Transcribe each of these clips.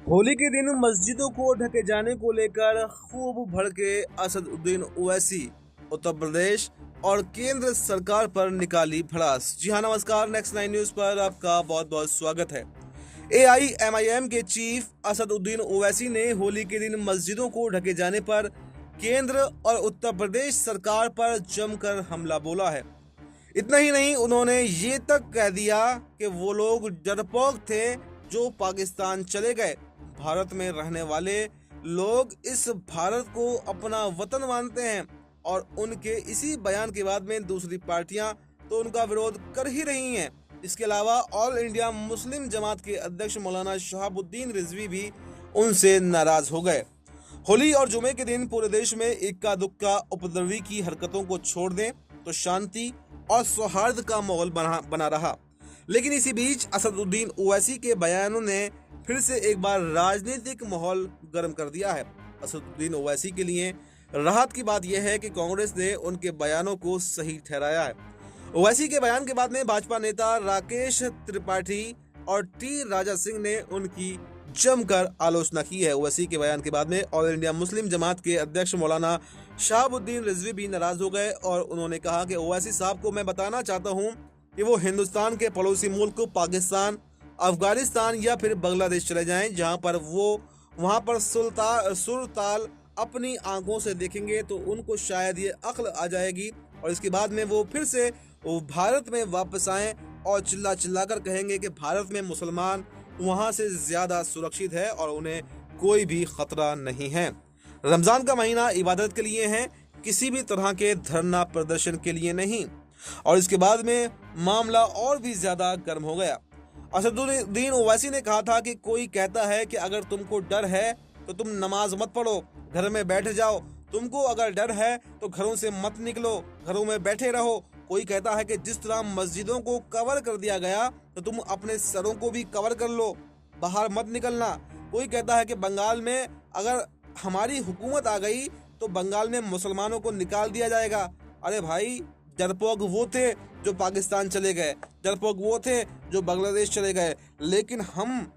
होली के दिन मस्जिदों को ढके जाने को लेकर खूब भड़के असदुद्दीन ओवैसी। उत्तर प्रदेश और केंद्र सरकार पर निकाली भड़ास। जी हाँ, नमस्कार। नेक्स्ट 9 न्यूज पर आपका बहुत बहुत स्वागत है। AIMIM के चीफ असदुद्दीन ओवैसी ने होली के दिन मस्जिदों को ढके जाने पर केंद्र और उत्तर प्रदेश सरकार पर जमकर हमला बोला है। इतना ही नहीं, उन्होंने ये तक कह दिया कि वो लोग डरपोक थे जो पाकिस्तान चले गए। भारत में रहने वाले लोग इस भारत को अपना वतन मानते हैं और उनके इसी बयान के बाद में दूसरी पार्टियां तो उनका विरोध कर ही रही हैं। इसके अलावा ऑल इंडिया मुस्लिम जमात के अध्यक्ष मौलाना शहाबुद्दीन रिजवी भी उनसे नाराज हो गए। होली और जुमे के दिन पूरे देश में इक्का दुक्का उपद्रवी की हरकतों को छोड़ दें तो शांति और सौहार्द का माहौल बना रहा। लेकिन इसी बीच असदुद्दीन ओवैसी के बयानों ने फिर से एक बार राजनीतिक माहौल गर्म कर दिया है। असदुद्दीन ओवैसी के लिए राहत की बात यह है कि कांग्रेस ने उनके बयानों को सही ठहराया है। ओवैसी के बयान के बाद में भाजपा नेता राकेश त्रिपाठी और टी राजा सिंह ने उनकी जमकर आलोचना की है। ओवैसी के बयान के बाद में ऑल इंडिया मुस्लिम जमात के अध्यक्ष मौलाना शहाबुद्दीन रिजवी भी नाराज हो गए और उन्होंने कहा कि ओवैसी साहब को मैं बताना चाहता हूं कि वो हिंदुस्तान के पड़ोसी मुल्क पाकिस्तान, अफगानिस्तान या फिर बांग्लादेश चले जाएं, जहां पर वो वहां पर सुरताल अपनी आंखों से देखेंगे तो उनको शायद ये अक्ल आ जाएगी और इसके बाद में वो फिर से वो भारत में वापस आएं और चिल्ला चिल्ला कर कहेंगे कि भारत में मुसलमान वहां से ज्यादा सुरक्षित है और उन्हें कोई भी खतरा नहीं है। रमजान का महीना इबादत के लिए है, किसी भी तरह के धरना प्रदर्शन के लिए नहीं। और इसके बाद में मामला और भी ज्यादा गर्म हो गया। असदुद्दीन ओवैसी ने कहा था कि कोई कहता है कि अगर तुमको डर है तो तुम नमाज मत पढ़ो, घर में बैठ जाओ। तुमको अगर डर है तो घरों से मत निकलो, घरों में बैठे रहो। कोई कहता है कि जिस तरह मस्जिदों को कवर कर दिया गया तो तुम अपने सरों को भी कवर कर लो, बाहर मत निकलना। कोई कहता है कि बंगाल में अगर हमारी हुकूमत आ गई तो बंगाल में मुसलमानों को निकाल दिया जाएगा। अरे भाई, डरपोक वो थे जो पाकिस्तान चले गए, डरपोक वो थे जो बांग्लादेश चले गए, लेकिन हम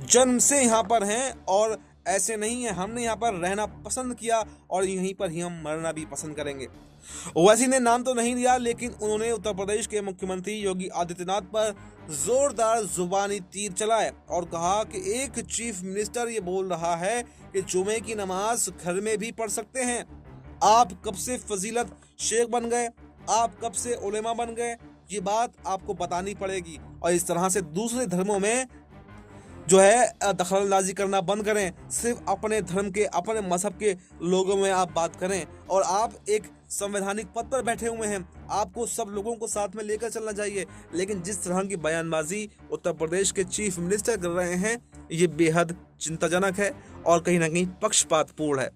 जन्म से यहाँ पर हैं और ऐसे नहीं है। हमने यहाँ पर रहना पसंद किया और यहीं पर ही हम मरना भी पसंद करेंगे। ओवैसी ने नाम तो नहीं लिया, लेकिन उन्होंने उत्तर प्रदेश के मुख्यमंत्री योगी आदित्यनाथ पर जोरदार जुबानी तीर चलाए और कहा कि एक चीफ मिनिस्टर ये बोल रहा है कि जुमे की नमाज घर में भी पढ़ सकते हैं। आप कब से फजीलत शेख बन गए, आप कब से उलेमा बन गए, ये बात आपको बतानी पड़ेगी। और इस तरह से दूसरे धर्मों में जो है दखलंदाजी करना बंद करें। सिर्फ अपने धर्म के, अपने मजहब के लोगों में आप बात करें। और आप एक संवैधानिक पद पर बैठे हुए हैं, आपको सब लोगों को साथ में लेकर चलना चाहिए। लेकिन जिस तरह की बयानबाजी उत्तर प्रदेश के चीफ मिनिस्टर कर रहे हैं, ये बेहद चिंताजनक है और कहीं ना कहीं पक्षपातपूर्ण है।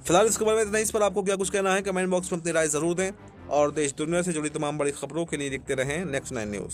फिलहाल इस खबर में इतना। इस पर आपको क्या कुछ कहना है, कमेंट बॉक्स में अपनी राय जरूर दें और देश दुनिया से जुड़ी तमाम बड़ी खबरों के लिए देखते रहें नेक्स्ट 9 न्यूज।